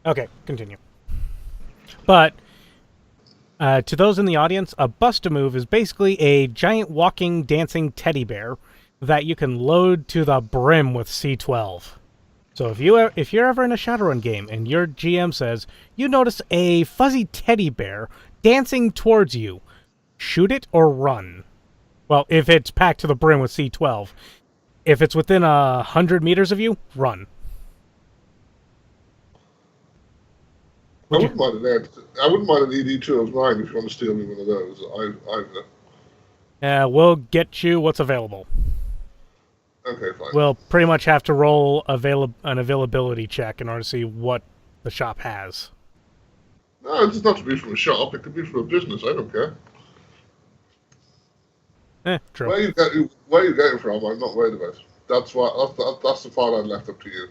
Okay, continue. But to those in the audience, a Bust-A-Move is basically a giant walking, dancing teddy bear that you can load to the brim with C12. So if you're ever in a Shadowrun game and your GM says you notice a fuzzy teddy bear dancing towards you, shoot it or run. Well, if it's packed to the brim with C12. If it's within 100 meters of you, run. I wouldn't mind an ED2 of mine if you want to steal me one of those. We'll get you what's available. Okay, fine. We'll pretty much have to roll an availability check in order to see what the shop has. No, it's not to be from a shop. It could be from a business. I don't care. True. Where you getting from, I'm not worried about. That's the part I left up to you.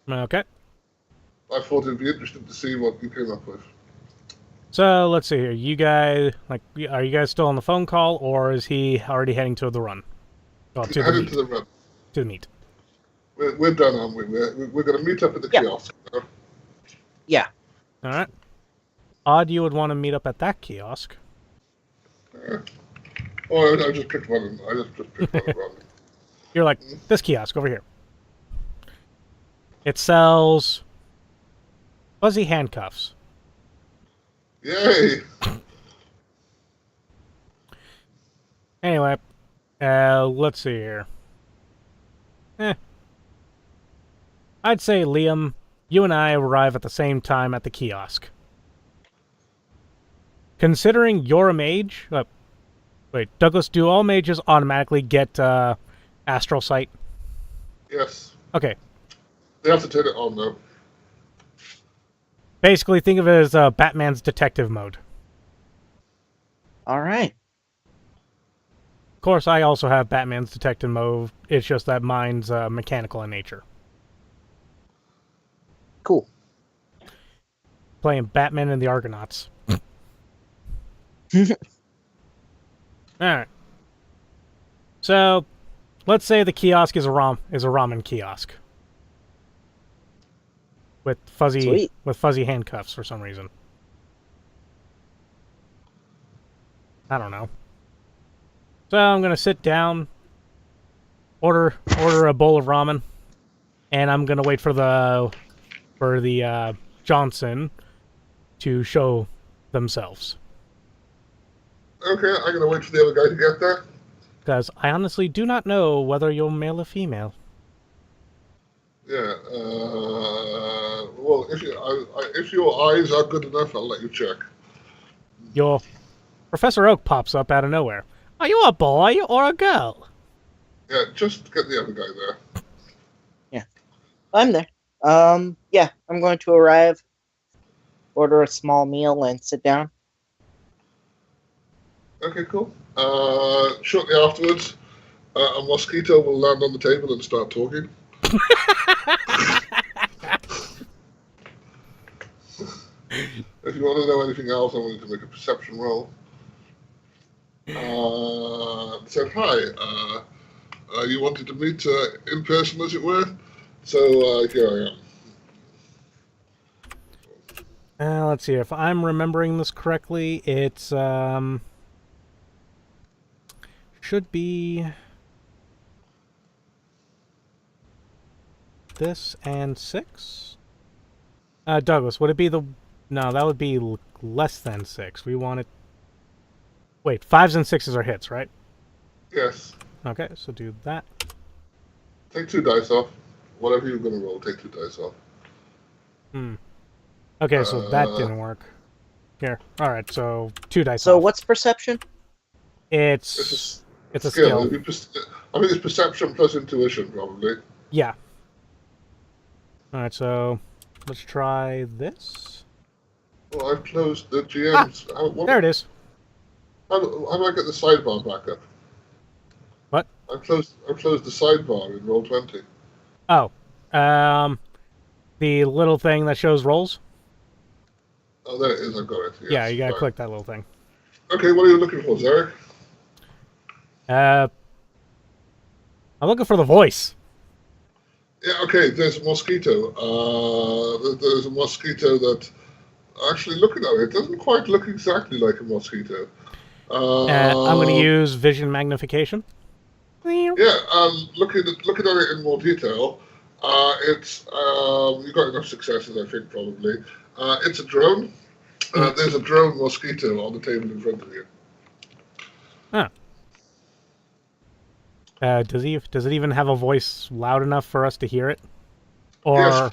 Well, okay. I thought it'd be interesting to see what you came up with. So let's see here. You guys, are you guys still on the phone call, or is he already heading to the run? Oh, to the run. To the meet. We're done, aren't we? We're going to meet up at the kiosk. Yeah. All right. Odd you would want to meet up at that kiosk. I just picked one. I just picked one at random. You're like, this kiosk over here. It sells fuzzy handcuffs. Yay! Anyway, let's see here. I'd say, Liam, you and I arrive at the same time at the kiosk. Considering you're a mage... wait, Douglas, do all mages automatically get astral sight? Yes. Okay. They have to turn it on, though. Basically, think of it as Batman's detective mode. All right. Of course, I also have Batman's detective mode. It's just that mine's mechanical in nature. Cool. Playing Batman and the Argonauts. Alright. So, let's say the kiosk is a ramen kiosk. With fuzzy handcuffs for some reason. I don't know. So I'm gonna sit down, order a bowl of ramen, and I'm gonna wait for the Johnson to show themselves. Okay, I'm gonna wait for the other guy to get there. Because I honestly do not know whether you're male or female. Yeah. Well, if your eyes are good enough, I'll let you check. Your Professor Oak pops up out of nowhere. Are you a boy or a girl? Yeah, just get the other guy there. Yeah, I'm there. Yeah, I'm going to arrive, order a small meal, and sit down. Okay, cool. Shortly afterwards, a mosquito will land on the table and start talking. If you want to know anything else, I want you to make a perception roll. Said, hi, you wanted to meet in person, as it were, so here I am. Let's see, if I'm remembering this correctly, it's, should be this and 6? Douglas, would it be the... No, that would be less than 6. We want it... Wait, 5s and 6s are hits, right? Yes. Okay, so do that. Take 2 dice off. Whatever you're going to roll, take 2 dice off. Okay, so that didn't work. Here. Alright, so 2 dice So off. what's perception? It's a skill. skill. I think it's perception plus intuition, probably. Yeah. Alright, so let's try this. Well, I've closed the GM's... There it is. How do I get the sidebar back up? What? I've closed the sidebar in Roll20. Oh. The little thing that shows rolls? Oh, there it is. I've got it. Yes, Yeah, you gotta click that little thing. Okay, what are you looking for, Zeriq? I'm looking for the voice. Yeah, okay, there's a mosquito. There's a mosquito that, actually looking at it, doesn't quite look exactly like a mosquito. I'm going to use vision magnification. Yeah, looking at it in more detail, it's you've got enough successes, I think, probably. It's a drone. There's a drone mosquito on the table in front of you. Huh. Does it even have a voice loud enough for us to hear it? Or Yeah,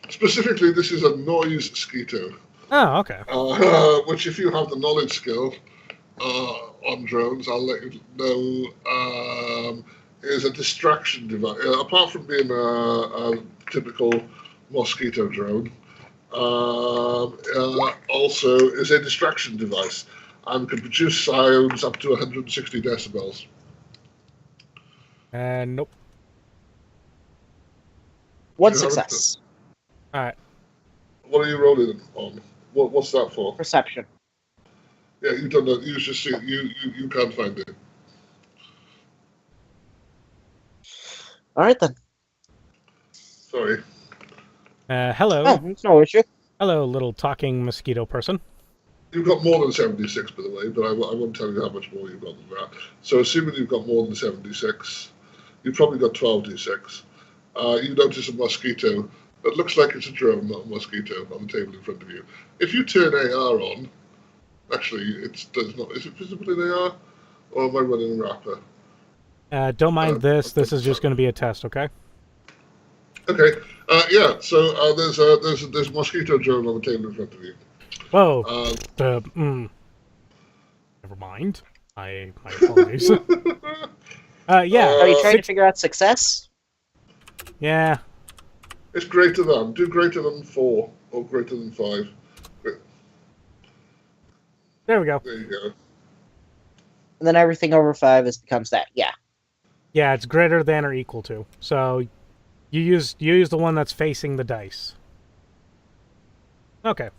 specifically, this is a noise mosquito. oh, okay. Which, if you have the knowledge skill on drones, I'll let you know, is a distraction device. Apart from being a typical mosquito drone, also is a distraction device and can produce sounds up to 160 decibels. Nope. One You success. All right. What are you rolling on? What's that for? Perception. Yeah, you don't know. You just see. You can't find it. All right then. Sorry. Hello. Oh, it's no issue. Hello, little talking mosquito person. You've got more than 76, by the way, but I won't tell you how much more you've got than that. So, assuming you've got more than 76, you've probably got 12d6. You notice a mosquito that looks like it's a drone, not a mosquito, on the table in front of you. If you turn AR on, actually, it does not. Is it visible in AR, or am I running a wrapper? Don't mind this. This is just going to be a test, okay? Okay. Yeah. So there's a mosquito drone on the table in front of you. Whoa. Never mind. My apologies. Yeah. Are you trying to figure out success? Yeah. It's greater than. Do greater than 4 or greater than 5. There we go. There you go. And then everything over 5 becomes that. Yeah. Yeah, it's greater than or equal to. So you use the one that's facing the dice. Okay.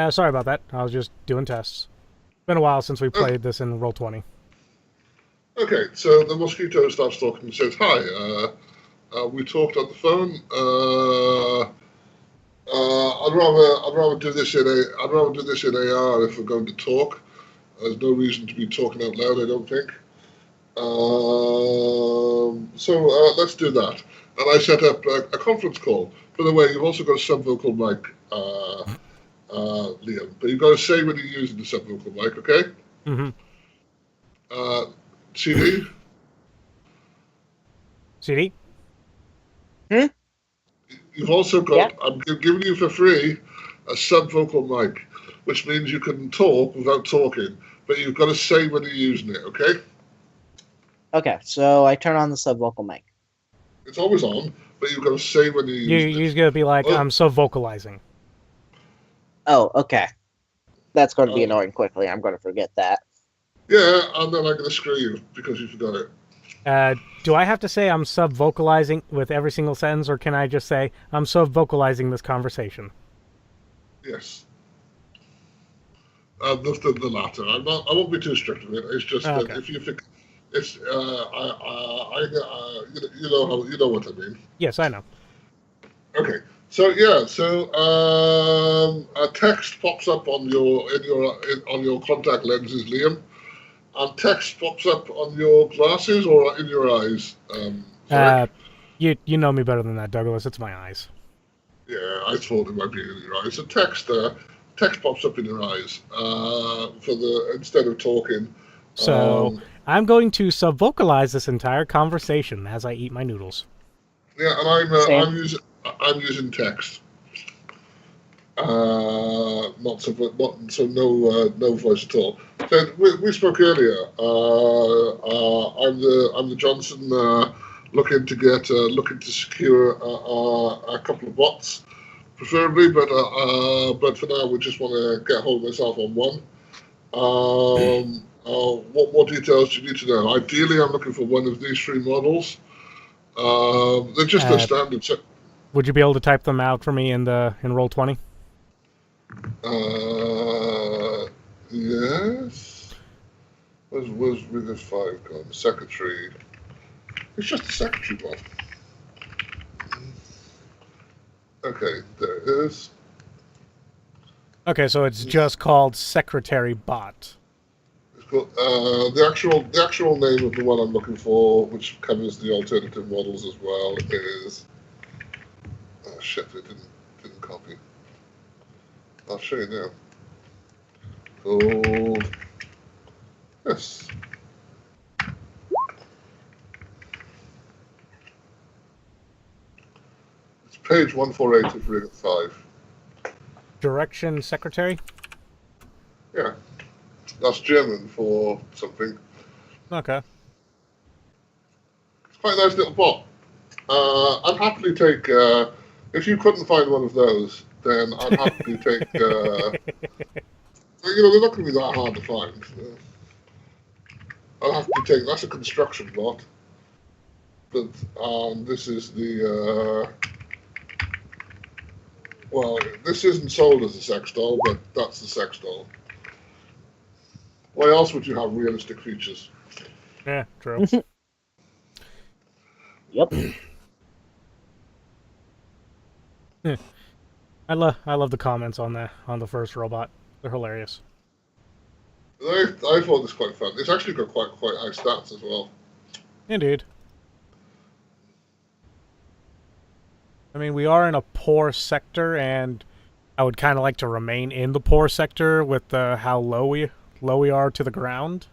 Sorry about that. I was just doing tests. Been a while since we played this in Roll20. Okay, so the mosquito starts talking and says, "Hi, we talked on the phone. I'd rather do this in AR if we're going to talk. There's no reason to be talking out loud, I don't think. So let's do that." And I set up a conference call. By the way, you've also got a subvocal mic, Liam, but you've got to say when you're using the subvocal mic, okay? Mm-hmm. CD? CD? You've also got, I'm giving you for free, a subvocal mic, which means you can talk without talking, but you've got to say when you're using it, okay? Okay, so I turn on the subvocal mic. It's always on, but you've got to say when you're using it. You're going to be like, I'm so vocalizing. Oh, okay. That's going to be annoying quickly. I'm going to forget that. Yeah, and then I'm going to screw you because you forgot it. Do I have to say I'm sub-vocalizing with every single sentence, or can I just say I'm sub-vocalizing this conversation? Yes. The latter. I won't be too strict with it. It's just that if you think it's you know what I mean. Yes, I know. Okay. So yeah, a text pops up on your contact lenses, Liam, and text pops up on your glasses or in your eyes. You know me better than that, Douglas. It's my eyes. Yeah, I thought it might be in your eyes. So text pops up in your eyes instead of talking. So I'm going to sub-vocalize this entire conversation as I eat my noodles. Yeah, and I'm using text. No voice at all. So we spoke earlier. I'm the Johnson looking to secure a couple of bots, preferably, but for now we just want to get hold of myself on one. What more details do you need to know? Ideally, I'm looking for one of these 3 models. They're just the standard. Would you be able to type them out for me in Roll20? Yes. Where's Rigor 5 gone? Secretary. It's just a secretary bot. Okay, there it is. Okay, so it's just called Secretary Bot. It's got, the actual name of the one I'm looking for, which covers the alternative models as well, is. Oh shit! It didn't copy. I'll show you now. Called. Yes. It's page 148 of Ring 5. Direction Secretary? Yeah. That's German for something. Okay. It's quite a nice little bot. I'd happily take. If you couldn't find one of those, then I'd happily take. They're not going to be that hard to find. I'll have to take. That's a construction bot. But this is the. Well, this isn't sold as a sex doll, but that's the sex doll. Why else would you have realistic features? Yeah, true. Yep. I love the comments on the first robot. They're hilarious. I thought this quite fun. It's actually got quite high stats as well. Indeed. I mean, we are in a poor sector, and I would kind of like to remain in the poor sector with how low we are to the ground.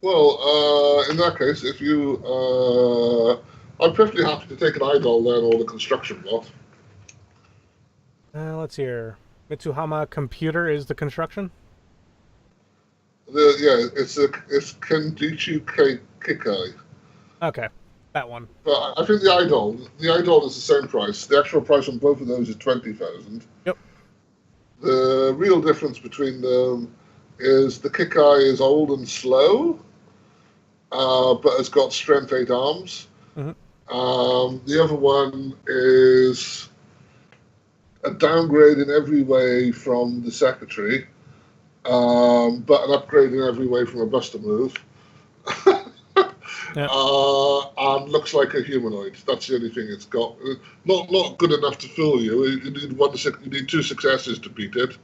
Well, in that case, if you, I'm perfectly happy to take an idol then, or the construction bot. Let's see here. Mitsuhama Computer is the construction. It's Kendichi Kikai. Okay, that one. But I think the idol is the same price. The actual price on both of those is 20,000. Yep. The real difference between them is the Kikai is old and slow, but has got strength 8 arms. Mm-hmm. The other one is a downgrade in every way from the secretary, but an upgrade in every way from a buster move. Yep. And looks like a humanoid. That's the only thing it's got. Not good enough to fool you. You need 2 successes to beat it.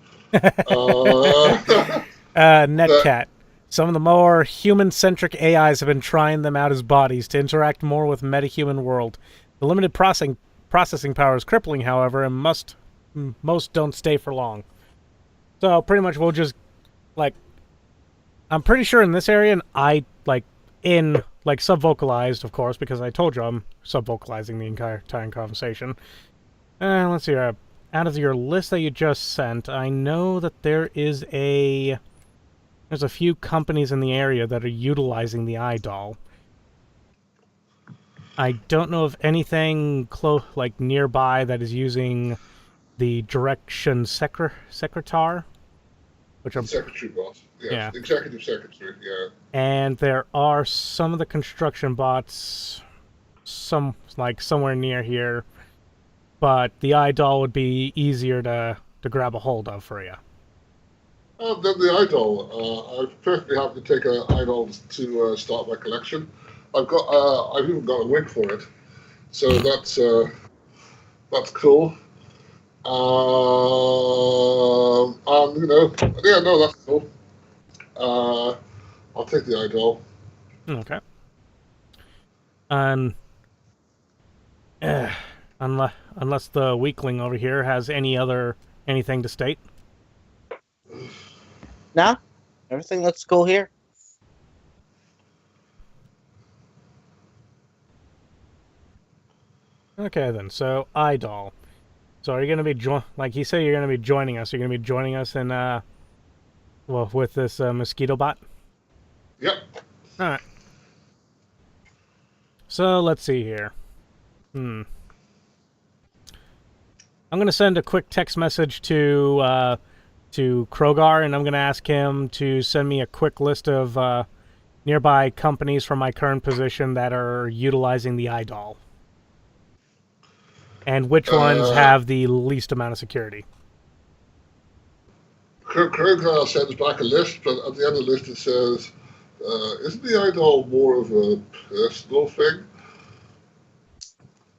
Netcat. Some of the more human-centric AIs have been trying them out as bodies to interact more with metahuman world. The limited processing power is crippling, however, and most don't stay for long. So pretty much we'll just I'm pretty sure in this area, and sub-vocalized, of course, because I told you I'm sub-vocalizing the entire conversation. Let's see here. Out of your list that you just sent, I know that there's a few companies in the area that are utilizing the iDoll. I don't know of anything nearby that is using the Direction Secretary, which I'm Secretary boss. Yes. Yeah. Executive secretary, yeah. And there are some of the construction bots, somewhere near here, but the iDoll would be easier to grab a hold of for you. Then the idol. I'm perfectly happy to take an idol to start my collection. I've even got a wig for it, so that's cool. That's cool. I'll take the idol. Okay. And unless the weakling over here has anything to state. No, everything looks cool here. Okay then. So iDoll. So are you going to be like you say you're going to be joining us? You're going to be joining us in with this mosquito bot. Yep. All right. So let's see here. I'm going to send a quick text message to Krogar, and I'm going to ask him to send me a quick list of nearby companies from my current position that are utilizing the iDoll. And which ones have the least amount of security. Krogar sends back a list, but at the end of the list it says, isn't the idol more of a personal thing?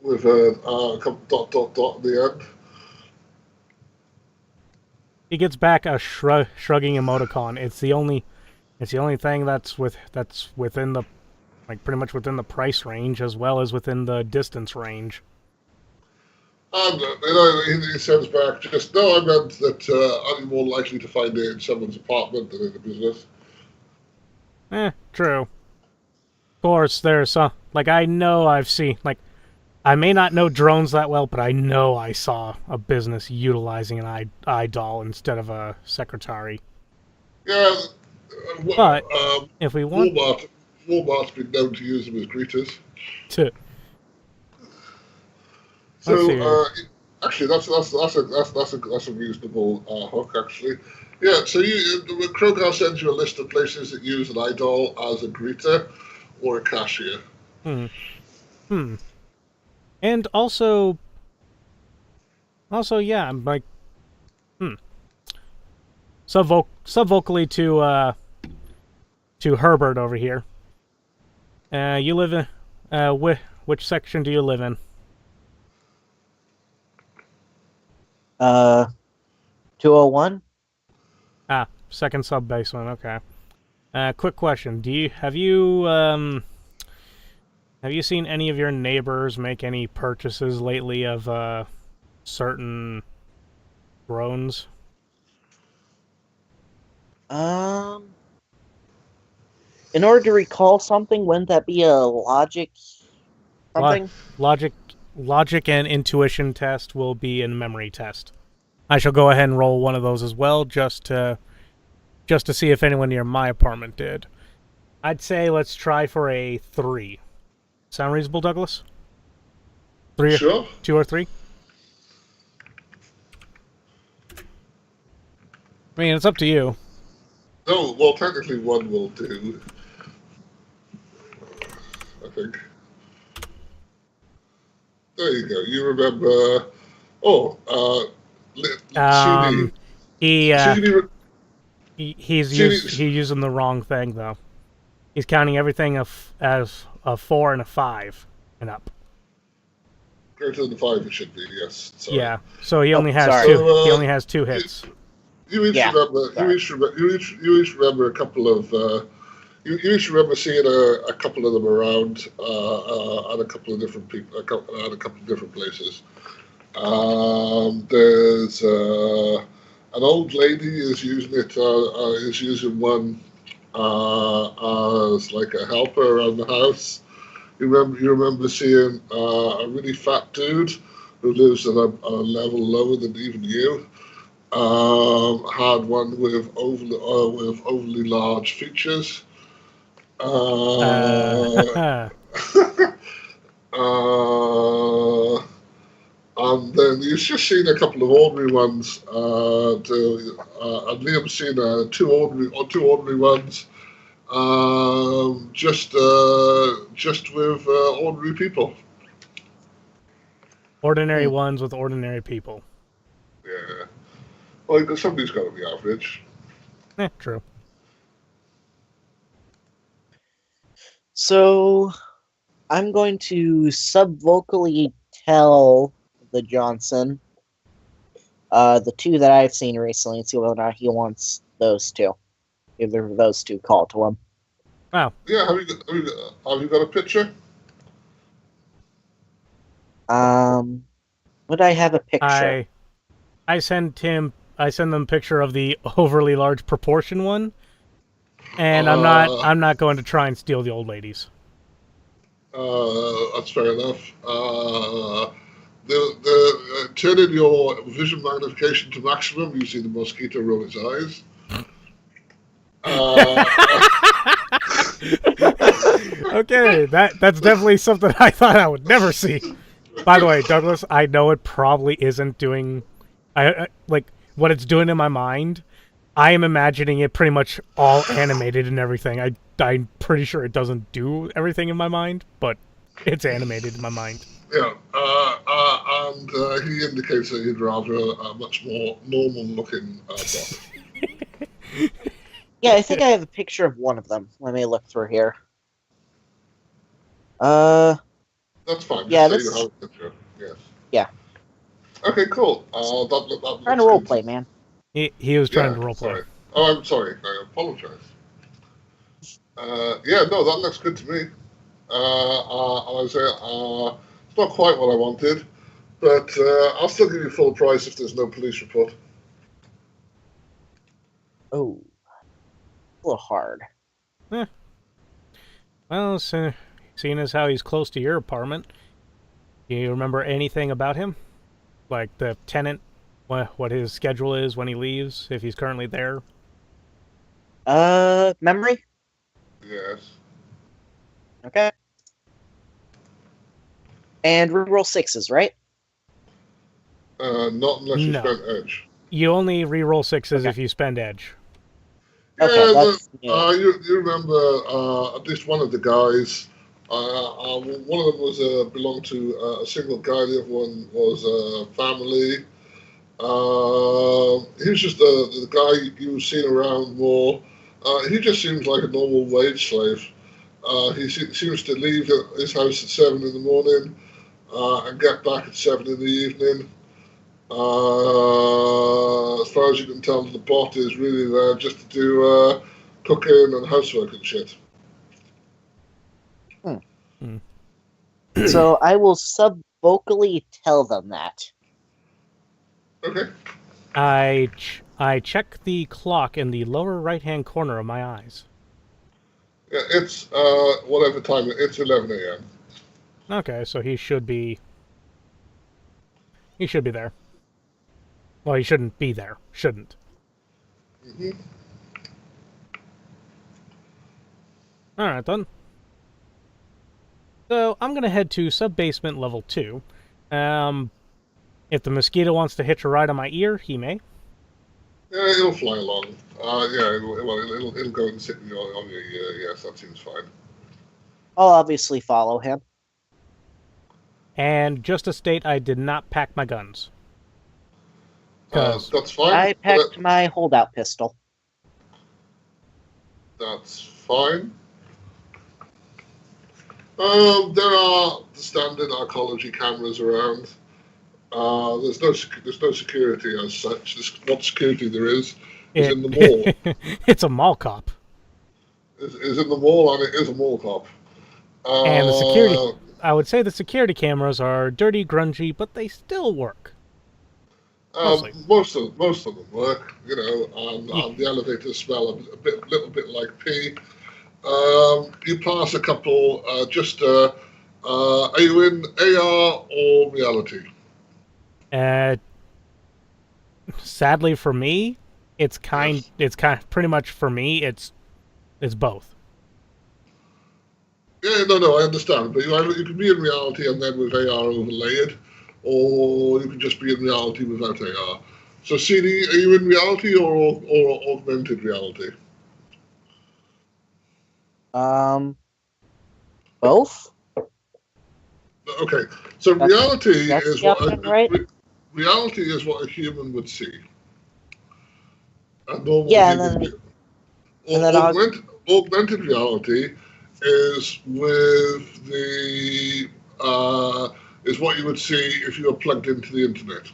with a couple dot at the end. He gets back a shrugging emoticon. It's the only thing that's within the, like, pretty much within the price range as well as within the distance range. And he sends back just, no, I meant that I'm more likely to find it in someone's apartment than in the business. True. Of course, there's like, I know I've seen, like, I may not know drones that well, but I know I saw a business utilizing an idol instead of a secretary. Yeah, But if we want Walmart's been known to use them as greeters. to, So actually, that's a reasonable hook. Actually, yeah. So Krogar sends you a list of places that use an idol as a greeter or a cashier. And also, yeah, I'm like, Sub-vocally to Herbert over here. You live in, which section do you live in? 201? Second sub-basement, okay. Quick question, have you seen any of your neighbors make any purchases lately of, certain drones? In order to recall something, wouldn't that be a logic something? Logic and intuition test will be in memory test. I shall go ahead and roll one of those as well, just to see if anyone near my apartment did. I'd say let's try for a 3. Sound reasonable, Douglas? 3? Sure. 2 or 3? I mean, it's up to you. No, well, technically one will do. I think. There you go. You remember? He's using the wrong thing though. He's counting everything as a 4 and a 5 and up. Greater than 5, it should be. Yes. Sorry. Yeah. So he only has sorry. two. He only has 2 hits. You each remember a couple of. You each remember seeing a couple of them around at a couple of different people, at a couple of different places. There's an old lady is using it. Is using one as like a helper around the house. You remember seeing a really fat dude who lives at a level lower than even you. Had one with overly large features. And then you've just seen a couple of ordinary ones. And Liam's seen two ordinary ones. Just with ordinary people. Ordinary ones with ordinary people. Yeah. Well, because somebody's got to be average. True. So, I'm going to sub-vocally tell the Johnson the 2 that I've seen recently and see whether or not he wants those 2. Either of those 2 call to him. Wow. Yeah, have you got a picture? Would I have a picture? I send them a picture of the overly large proportion one, and I'm not going to try and steal the old ladies. That's fair enough. Turn in your vision magnification to maximum. You see the mosquito roll its eyes. Okay, that's definitely something I thought I would never see. By the way, Douglas, I know it probably isn't doing, like what it's doing in my mind. I am imagining it pretty much all animated and everything. I'm pretty sure it doesn't do everything in my mind, but it's animated in my mind. Yeah, and he indicates that he'd rather a much more normal-looking bot. Yeah, I think I have a picture of one of them. Let me look through here. There That's fine. Yeah, Just this. say you have a picture. Yes. Yeah. Okay, cool. That Trying to looks roleplay, good. He man. was trying Yeah, to roleplay. sorry. Oh, I'm sorry. I apologize. Yeah, no, that looks good to me. I say it's not quite what I wanted, but I'll still give you full price if there's no police report. Oh, a little hard. Well, seeing as how he's close to your apartment, do you remember anything about him? Like the tenant, what his schedule is when he leaves, if he's currently there? Memory? Yes. Okay. And reroll sixes, right? Not unless you No. spent edge. You only re-roll sixes Okay. if you spend edge. Okay, Yeah, that's you remember at least one of the guys. One of them was belonged to a single guy. The other one was a family. He was just the guy you've seen around more. He just seems like a normal wage slave. He seems to leave his house at 7 in the morning and get back at 7 in the evening. As far as you can tell, the bot is really there just to do cooking and housework and shit. so I will sub-vocally tell them that. Okay. I check the clock in the lower right-hand corner of my eyes. Yeah, it's whatever time it's 11 a.m. Okay, so he should be there. Well, he shouldn't be there. Shouldn't. Mm-hmm. All right then. So I'm gonna head to sub-basement level 2. If the mosquito wants to hitch a ride on my ear, he may. Yeah, it'll fly along. Yeah, it'll go and sit on your ear. Yes, that seems fine. I'll obviously follow him. And just to state, I did not pack my guns. 'Cause That's fine. I packed my holdout pistol. That's fine. There are the standard archaeology cameras around. There's no security as such. What security there is in the mall. It's a mall cop. Is in the mall, and it is a mall cop. And the security, I would say the security cameras are dirty, grungy, but they still work. Most of them work, you know, and the elevators smell a little bit like pee. You pass a couple. Are you in AR or reality? Sadly for me, it's pretty much for me. It's both. Yeah, no, I understand. But you can be in reality and then with AR overlaid, or you can just be in reality without AR. So, CD, are you in reality or augmented reality? Both? Okay, so reality that's is the what option, right? reality is what a human would see. A normal Yeah, human and then augmented reality is with the is what you would see if you were plugged into the internet.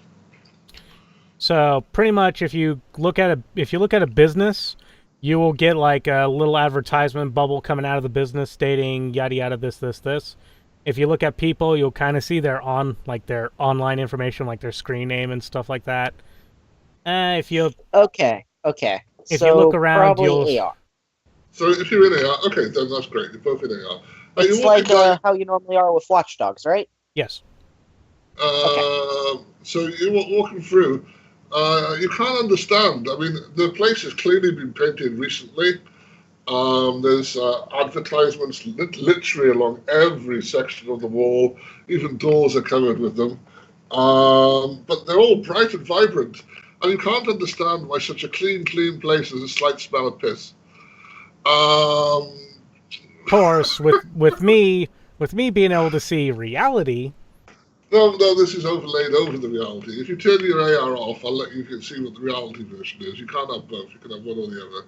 So pretty much, if you look at a business, you will get like a little advertisement bubble coming out of the business stating yada yada this. If you look at people, you'll kind of see their online information, like their screen name and stuff like that. Okay. If So you look around, probably AR. So if you're in AR, okay, then that's great. You're both in AR. It's like how you normally are with Watch Dogs, right? Yes. So you're walking through. You can't understand. I mean, the place has clearly been painted recently. There's advertisements literally along every section of the wall. Even doors are covered with them. But they're all bright and vibrant. And you can't understand why such a clean place has a slight smell of piss. Of course, with me being able to see reality. No, this is overlaid over the reality. If you turn your AR off, I'll let you see what the reality version is. You can't have both. You can have one or the other.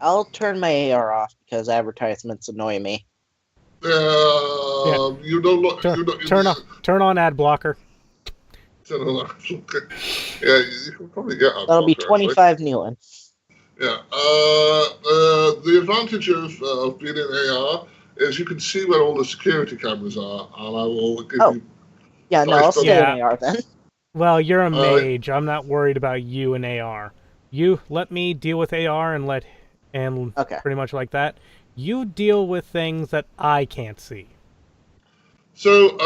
I'll turn my AR off because advertisements annoy me. You don't look. Turn on ad blocker. Yeah, you can probably get ad That'll be blocker, 25 Newland. Yeah. The advantage of being in AR is you can see where all the security cameras are, and I will give you. Yeah, no, I'll stay in AR then. Well, you're a mage. I'm not worried about you in AR. You let me deal with AR and Okay. pretty much like that. You deal with things that I can't see. So,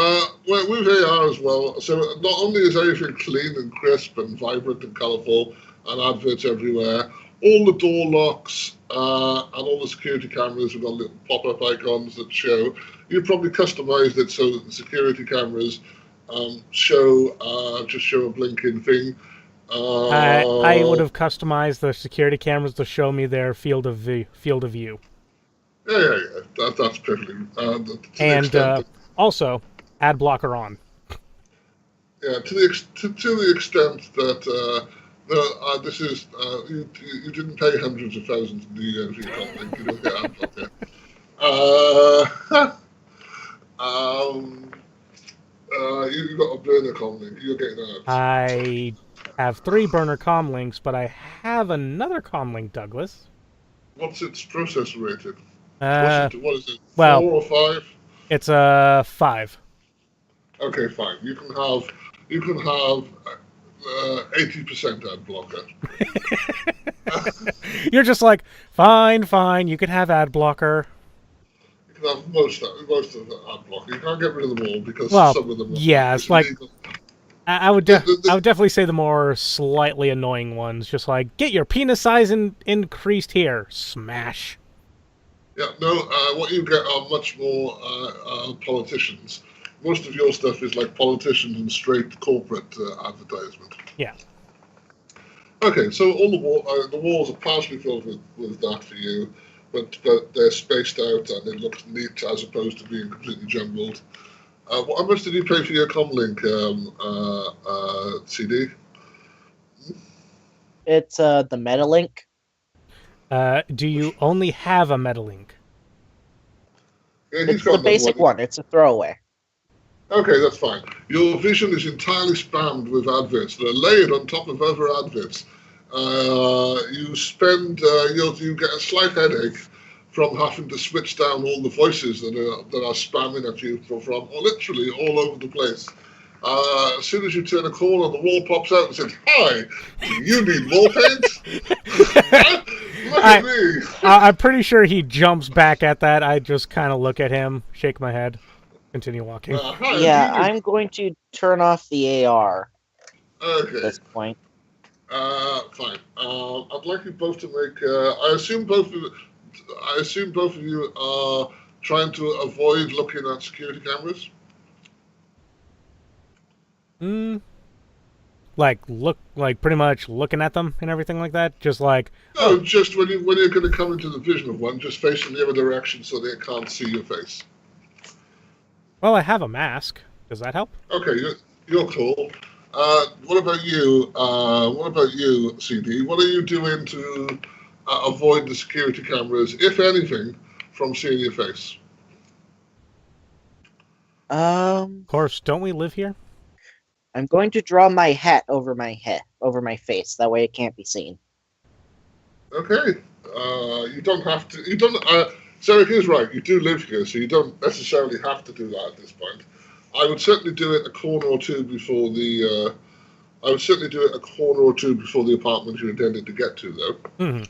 with AR as well, so not only is everything clean and crisp and vibrant and colourful and adverts everywhere, all the door locks and all the security cameras have got little pop-up icons that show. You probably customized it so that the security cameras show a blinking thing. I would have customized the security cameras to show me their field of view. Yeah. That's perfectly. And also, ad blocker on. Yeah, to the extent that this is you didn't pay hundreds of thousands in the for your content. You don't get ad blocker. You've got a burner comlink. You're getting ads. I have 3 burner comm links, but I have another comm link, Douglas. What's its processor rated? What is it? Well, 4 or 5? It's a 5. Okay, fine. You can have 80% ad blocker. You're just like, fine. You can have ad blocker. You can have most of the ad blocker. You can't get rid of them all because some of them. It's like illegal. I would definitely say the more slightly annoying ones, just like get your penis size increased here, smash. Yeah, no. What you get are much more politicians. Most of your stuff is like politicians and straight corporate advertisement. Yeah. Okay, so all the walls are partially filled with that for you, but they're spaced out and it looks neat as opposed to being completely jumbled. How much did you pay for your comlink, CD? It's the Metalink. Do you only have a Metalink? Yeah, it's the basic one. It's a throwaway. Okay, that's fine. Your vision is entirely spammed with adverts that are layered on top of other adverts. You get a slight headache from having to switch down all the voices that are spamming at you from literally all over the place. As soon as you turn a corner, the wall pops out and says, "Hi, do you need wall paint?" Look at me. I'm pretty sure he jumps back at that. I just kind of look at him, shake my head, continue walking. Yeah, I'm going to turn off the AR at this point. Fine. I'd like you both to make. I assume both of you are trying to avoid looking at security cameras. Like pretty much looking at them and everything like that. Just like just when you're going to come into the vision of one, just facing the other direction so they can't see your face. Well, I have a mask. Does that help? Okay, you're cool. What about you? CD? What are you doing to avoid the security cameras, if anything, from seeing your face? Of course, don't we live here? I'm going to draw my hat over my face. That way it can't be seen. Okay. You don't have to. You don't. Zeriq is right. You do live here, so you don't necessarily have to do that at this point. I would certainly do it a corner or two before the. Apartment you're intended to get to, though. Mm-hmm.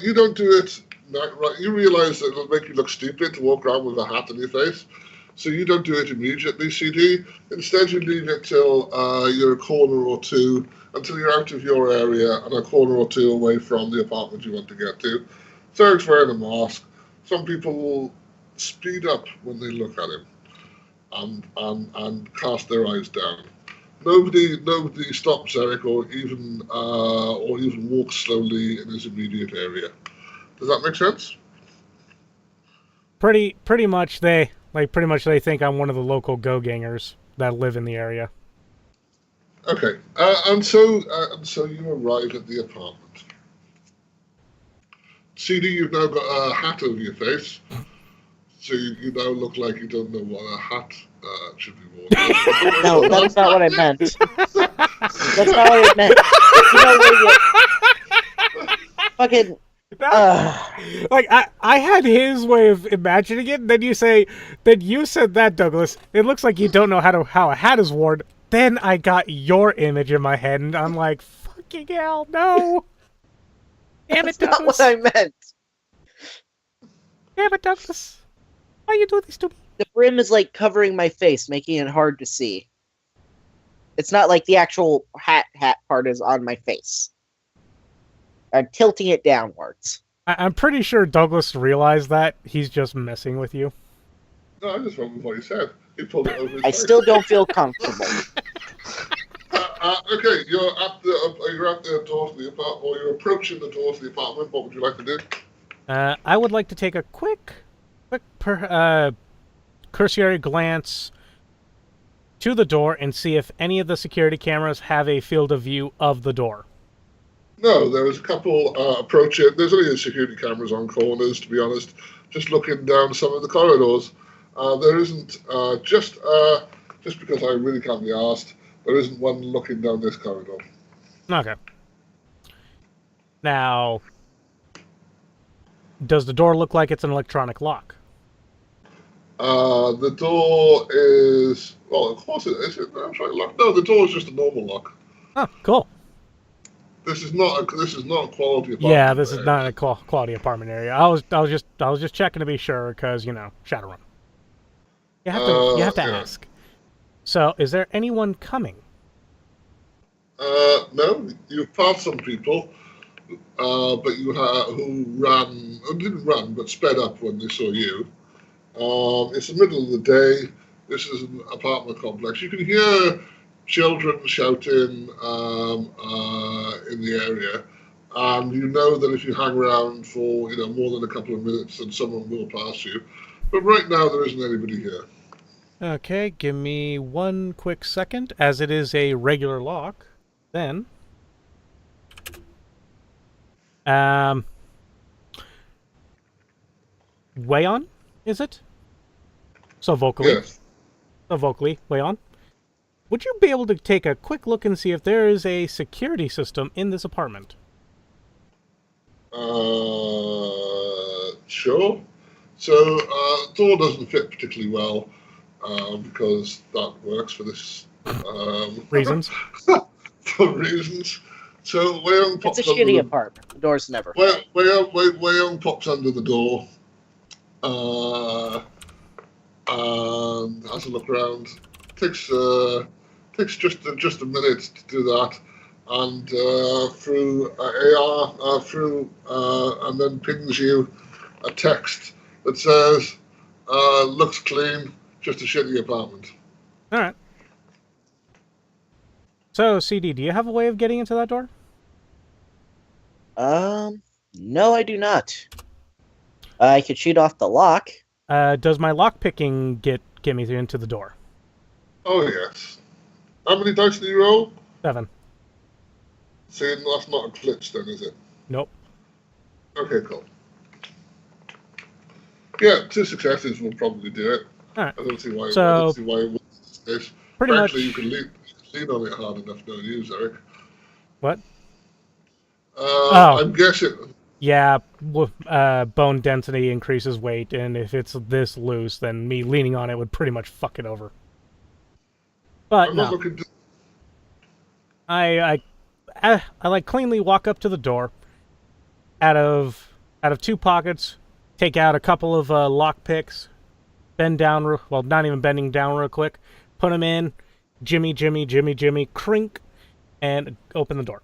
You don't do it. Right. You realise that it'll make you look stupid to walk around with a hat on your face. So you don't do it immediately, CD. Instead, you leave it till you're a corner or two, until you're out of your area and a corner or two away from the apartment you want to get to. Zeriq's wearing a mask. Some people will speed up when they look at him and cast their eyes down. Nobody stops Zeriq or even walks slowly in his immediate area. Does that make sense? Pretty much they think I'm one of the local go-gangers that live in the area. Okay, and so you arrive at the apartment. CD, you've now got a hat over your face, So you now look like you don't know what a hat should be worn. No, that's not what I meant. That's not what I meant. You know where you fucking Like I had his way of imagining it. Then you said that, Douglas. It looks like you don't know how a hat is worn. Then I got your image in my head, and I'm like, fucking hell, no! Damn it, that's not Douglas! what I meant. Damn it, Douglas! Why you do this to me? The brim is like covering my face, making it hard to see. It's not like the actual hat part is on my face. I'm tilting it downwards. I'm pretty sure Douglas realized that. He's just messing with you. No, I just went with what you said. He pulled it over his I face. still don't feel comfortable. Okay, you're at the door to the apartment, or you're approaching the door to the apartment. What would you like to do? I would like to take a quick cursory glance to the door and see if any of the security cameras have a field of view of the door. No, there was a couple approaching. There's only security cameras on corners, to be honest. Just looking down some of the corridors. There isn't, just because I really can't be asked, there isn't one looking down this corridor. Okay. Now, does the door look like it's an electronic lock? The door is, well, of course it is. I'm trying to lock. No, the door is just a normal lock. Oh, cool. This is not a quality apartment. Yeah, this is not a quality apartment area. I was just checking to be sure because Shadowrun. You have to yeah. ask. So, is there anyone coming? No, you've passed some people, but who didn't run, but sped up when they saw you. It's the middle of the day. This is an apartment complex. You can hear children shouting in the area, and you know that if you hang around for more than a couple of minutes, then someone will pass you. But right now, there isn't anybody here. Okay, give me one quick second, as it is a regular lock. Then, Wayon, is it? So vocally, Yes. Wayon. Would you be able to take a quick look and see if there is a security system in this apartment? Sure. So, door doesn't fit particularly well because that works for this Reasons? for reasons. So Wayon pops It's a shitty apartment. The door's never. Wayon pops under the door and has a look around. Takes just a minute to do that, and through AR and then pings you a text that says, "Looks clean, just a shitty apartment." All right. So, CD, do you have a way of getting into that door? No, I do not. I could shoot off the lock. Does my lockpicking get me into the door? Oh yes. How many dice do you roll? 7. See, that's not a glitch then, is it? Nope. Okay, cool. Yeah, 2 successes will probably do it. All right. I don't see why. So, I don't see why it was this case. pretty Frankly, much- you can lean on it hard enough, don't you, Zeriq? What? I'm guessing. Yeah, bone density increases weight, and if it's this loose, then me leaning on it would pretty much fuck it over. But I'm no, not looking to. I like cleanly walk up to the door. Out of 2 pockets, take out a couple of lock picks, bend down. Well, not even bending down real quick. Put them in, jimmy, crink, and open the door.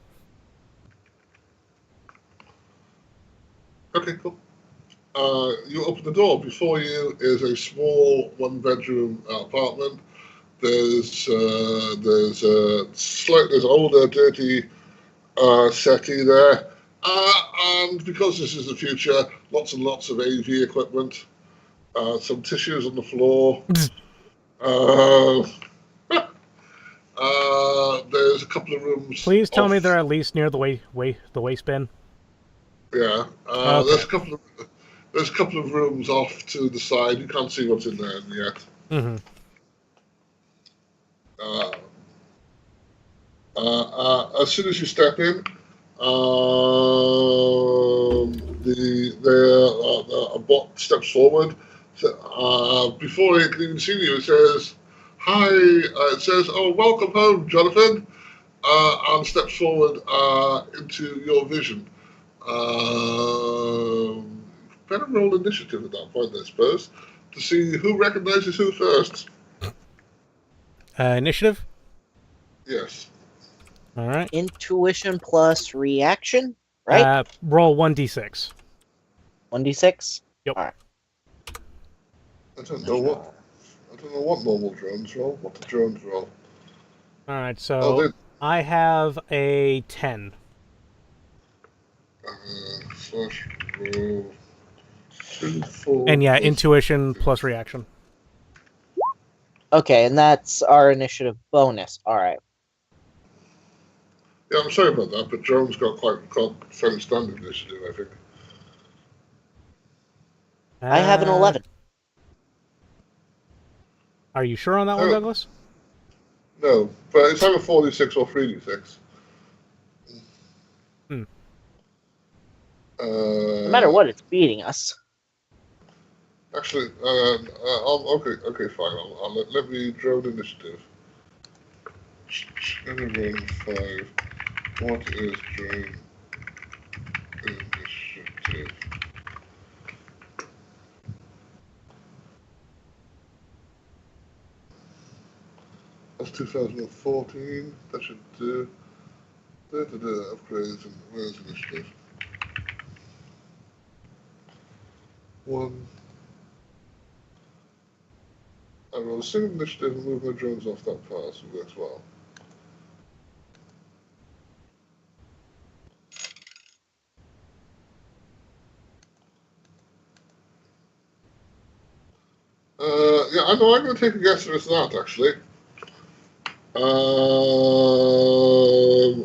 Okay, cool. You open the door. Before you is a small 1-bedroom apartment. There's older, dirty settee there, and because this is the future, lots and lots of AV equipment. Some tissues on the floor. There's a couple of rooms. Please tell me they're at least near the waste bin. Yeah, Okay. there's a couple of There's a couple of rooms off to the side. You can't see what's in there yet. Mm-hmm. As soon as you step in, a bot steps forward. Before it can even see you, it says, "Hi." It says, "Oh, welcome home, Jonathan," and steps forward into your vision. Better roll initiative at that point, I suppose, to see who recognizes who first. Initiative? Yes. All right. Intuition plus reaction, right? Roll 1d6. 1d6? Yep. Alright. I don't know what normal drones roll. What the drones roll? All right, so I have a 10. Slash roll 2, 4. And yeah, intuition plus reaction. Okay, and that's our initiative bonus. Alright. Yeah, I'm sorry about that, but drones got quite fairly standard initiative, I think. I have an 11. Are you sure on that one, Douglas? No, but it's either 4d6 or 3d6. No matter what, it's beating us. Actually, okay, fine. Let me drone initiative. Shadowrun 5. What is drone initiative? That's 2014. That should do. Upgrades and where's initiative? 1. I roll a single initiative and move my drones off that path, so it works well. Yeah, I know. I'm going to take a guess that it's not, actually.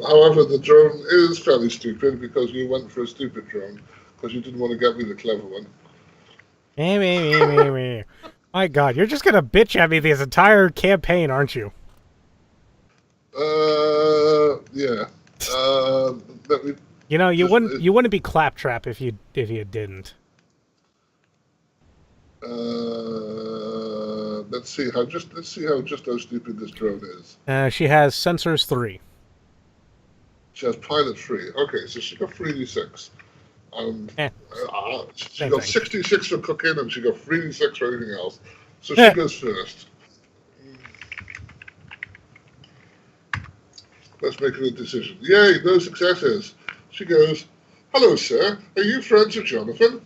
However, the drone is fairly stupid because you went for a stupid drone because you didn't want to get me the clever one. Me. My God, you're just gonna bitch at me this entire campaign, aren't you? Yeah. Let me. You know, you wouldn't be claptrap if you didn't. Let's see how stupid this drone is. She has sensors 3. She has pilot 3. Okay, so she got 3d6. And she got 66 for cooking, and she got 3d6 for anything else. So she goes first. Let's make a decision. Yay, no successes. She goes, "Hello, sir. Are you friends with Jonathan?"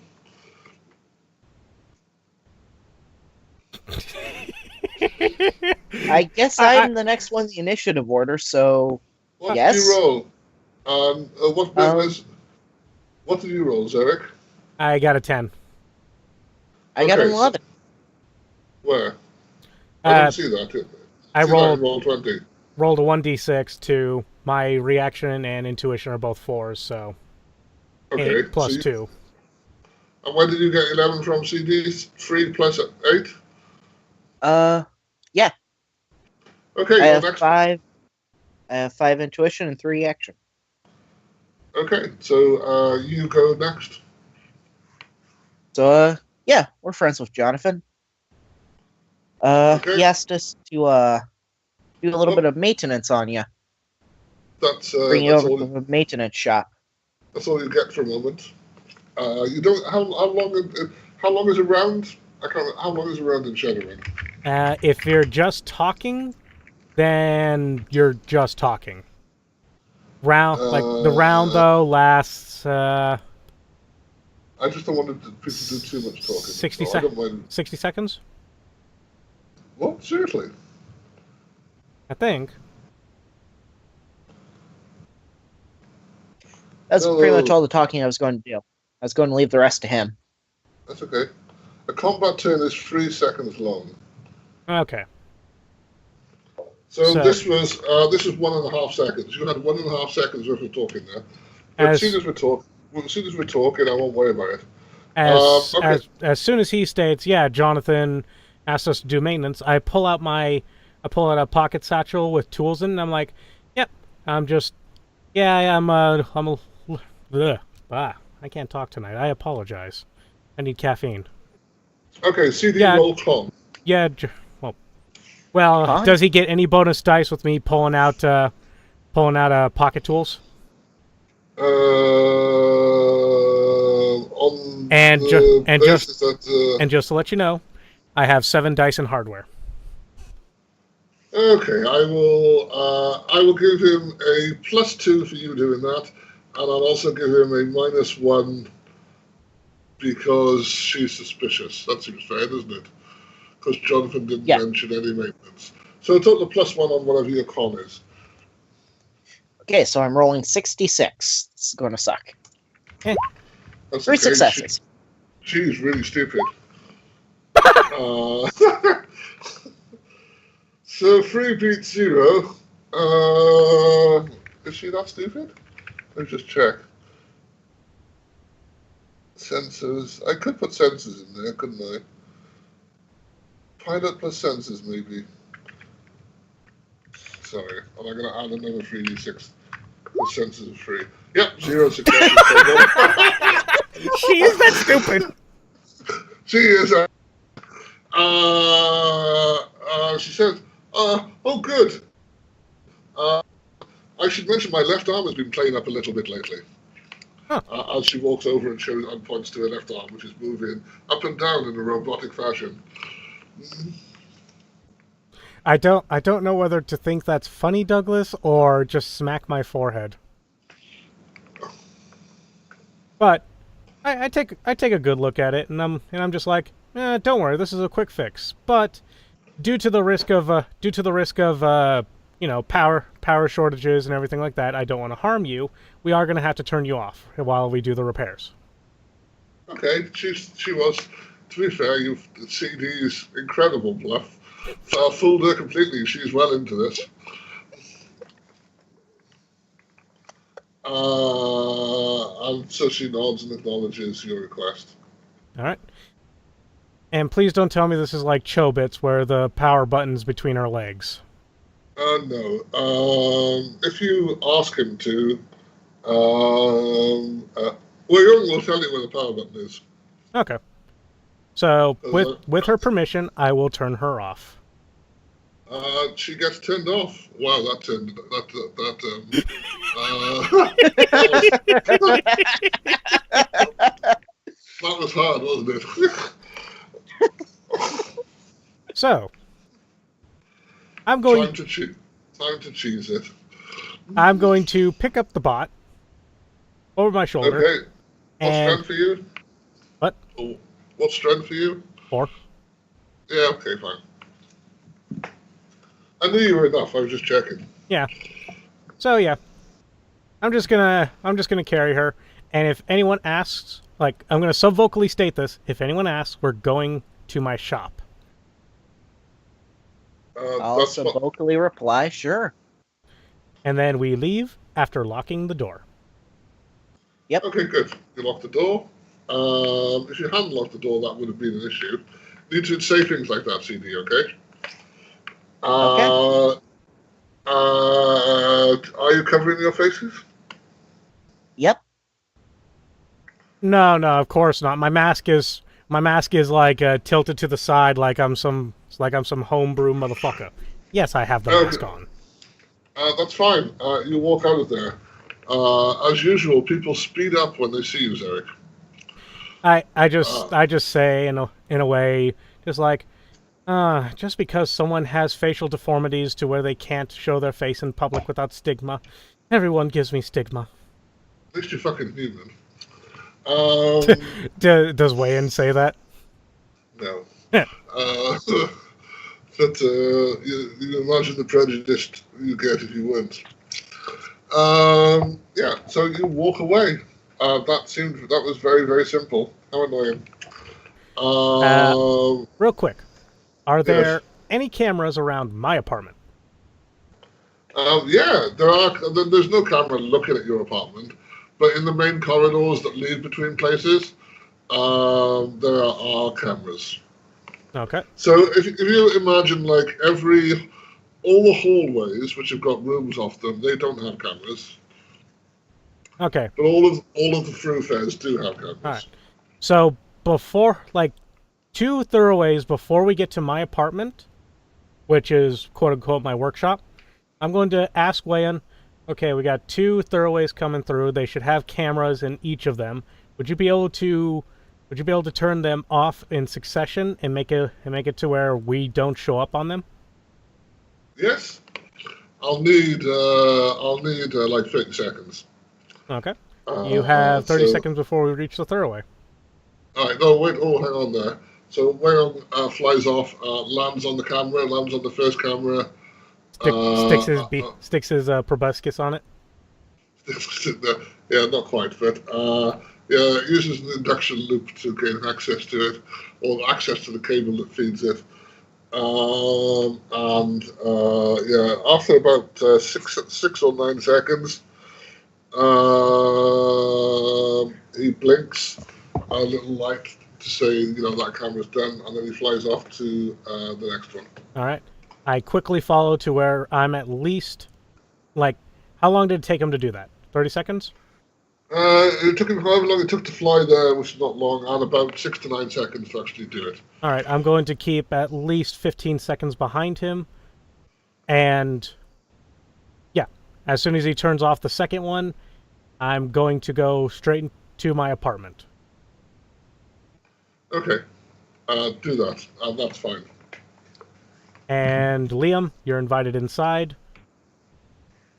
I guess I'm the next one in the initiative order, so What yes. did you roll? What did you roll, Zeriq? I got a 10. I got an 11. Where? I didn't see that. I rolled 20. Rolled a 1d6 to my reaction and intuition are both 4s, so 8 plus 2. And where did you get 11 from? CD 3 plus 8? Yeah. Okay, I have next. 5. I have 5 intuition and 3 action. Okay, so you go next. So yeah, we're friends with Jonathan. Okay. He asked us to do a little bit of maintenance on you. Bring you over to the maintenance shop. That's all you get for a moment. You don't. How long is a round? How long is a round in Shadowrun? If you're just talking, then you're just talking. The round though lasts. I just don't want people to do too much talking. 60 so I don't mind. 60 seconds. What? Seriously? I think. That's pretty much all the talking I was going to do. I was going to leave the rest to him. That's okay. A combat turn is 3 seconds long. Okay. So this was 1.5 seconds. You had 1.5 seconds worth of talking there. But as soon as we're talking, I won't worry about it. Okay. As soon as he states, yeah, Jonathan asked us to do maintenance, I pull out a pocket satchel with tools in, and I'm like, yep, I'm just, yeah, ugh, I can't talk tonight. I apologize. I need caffeine. Okay, CD Yeah, roll con. yeah, well, Huh? does he get any bonus dice with me pulling out pocket tools? On And the basis that just to let you know, I have 7 dice in hardware. okay, I will give him a +2 for you doing that, and I'll also give him a -1 because she's suspicious. That seems fair, doesn't it? Because Jonathan didn't Yeah. mention any maintenance. So a total of +1 on whatever your con is. Okay, so I'm rolling 66. This is going to suck. That's 3 okay. successes. She's really stupid. So 3 beats 0. Is she that stupid? Let me just check. Sensors. I could put sensors in there, couldn't I? Pilot plus sensors, maybe. Sorry, and I'm going to add another 3d6. The sensors are free. Yep, 0 successes. She is that stupid. She is. She says, oh, good. I should mention my left arm has been playing up a little bit lately. Huh. As she walks over and shows and points to her left arm, which is moving up and down in a robotic fashion. I don't know whether to think that's funny, Douglas, or just smack my forehead. But I take a good look at it, and I'm just like, don't worry, this is a quick fix. But due to the risk of power shortages and everything like that, I don't want to harm you. We are going to have to turn you off while we do the repairs. Okay, she was. To be fair, CD's incredible bluff. Fooled her completely. She's well into this. And so she nods and acknowledges your request. All right. And please don't tell me this is like Chobits, where the power button's between our legs. No. If you ask him to, Wayon will tell you where the power button is. Okay. So with her permission, I will turn her off. She gets turned off. Wow, that was hard, wasn't it? So I'm going Time to cheese it. I'm going to pick up the bot over my shoulder. Okay. What and strength for you? what? Oh, what strength for you? 4. Yeah, okay, fine. I knew you were enough. I was just checking. Yeah. So yeah, I'm just gonna carry her, and if anyone asks, like, I'm gonna subvocally state this: if anyone asks, we're going to my shop. I'll That's what, vocally reply, sure. And then we leave after locking the door. Yep. okay, good. You locked the door. If you hadn't locked the door, that would have been an issue. Need to say things like that, CD, okay? Okay. Are you covering your faces? Yep. No, of course not. My mask is like tilted to the side, like I'm some homebrew motherfucker. Yes, I have the Okay. mask on. That's fine. You walk out of there. As usual, people speed up when they see you, Zeriq. I just say in a way, just like, just because someone has facial deformities to where they can't show their face in public without stigma, everyone gives me stigma. At least you're fucking human. Does Wayon say that? No. Yeah. But you imagine the prejudice you get if you weren't. Yeah, so you walk away. That was very, very simple. How annoying. Real quick, are there Yes. any cameras around my apartment? Yeah, there's no camera looking at your apartment, but in the main corridors that lead between places, there are cameras. Okay. So if you imagine like all the hallways which have got rooms off them, they don't have cameras. Okay. But all of the thoroughfares do have cameras. All right. So before, like, 2 thorougways before we get to my apartment, which is quote unquote my workshop, I'm going to ask Wayon, okay, we got 2 thorougways coming through. They should have cameras in each of them. Would you be able to turn them off in succession and make it to where we don't show up on them? Yes. I'll need like 30 seconds. Okay. You have 30 so- seconds before we reach the thoroughway. All right, no, wait, hang on there. So Wayon flies off, lands on the camera, lands on the first camera. Sticks his proboscis on it. Yeah, not quite, but yeah, uses an induction loop to gain access to it, or access to the cable that feeds it. Yeah, after about 6 or 9 seconds, he blinks a little light to say, that camera's done, and then he flies off to the next one. All right. I quickly follow to where I'm at least, like, how long did it take him to do that? 30 seconds? It took him however long it took to fly there, which is not long, and about 6 to 9 seconds to actually do it. All right. I'm going to keep at least 15 seconds behind him. And, yeah, as soon as he turns off the second one, I'm going to go straight to my apartment. Okay, do that. That's fine. And Liam, you're invited inside.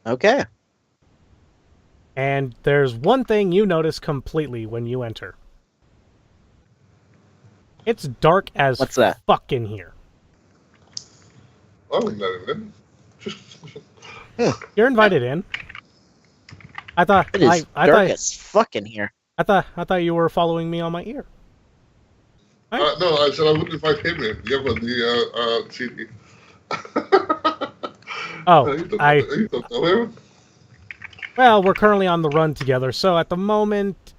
Okay. And there's one thing you notice completely when you enter. It's dark as What's that? fuck in here. I wouldn't let him in. You're invited in. I thought It is dark as fuck in here. I thought you were following me on my ear. No, I said I wouldn't invite him in. You have the CD. Oh, You don't know him? well, we're currently on the run together, so at the moment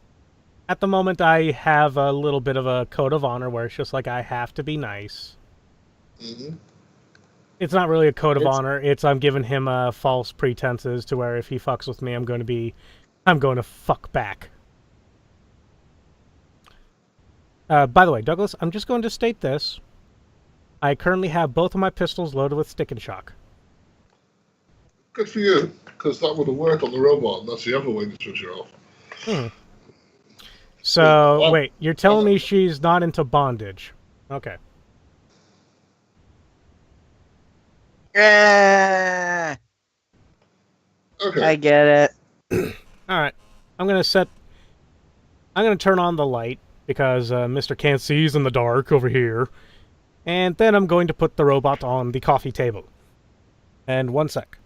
I have a little bit of a code of honor where it's just like I have to be nice. Mm-hmm. It's not really a code of honor. I'm giving him false pretenses to where if he fucks with me, I'm going to fuck back. By the way, Douglas, I'm just going to state this. I currently have both of my pistols loaded with stick and shock. Good for you, because that would have worked on the robot, and that's the other way to switch it off. So, wait, you're telling me she's not into bondage? Okay. Yeah. Okay. I get it. Alright. I'm going to turn on the light, because Mr. Can't See's in the dark over here. And then I'm going to put the robot on the coffee table. And 1 sec.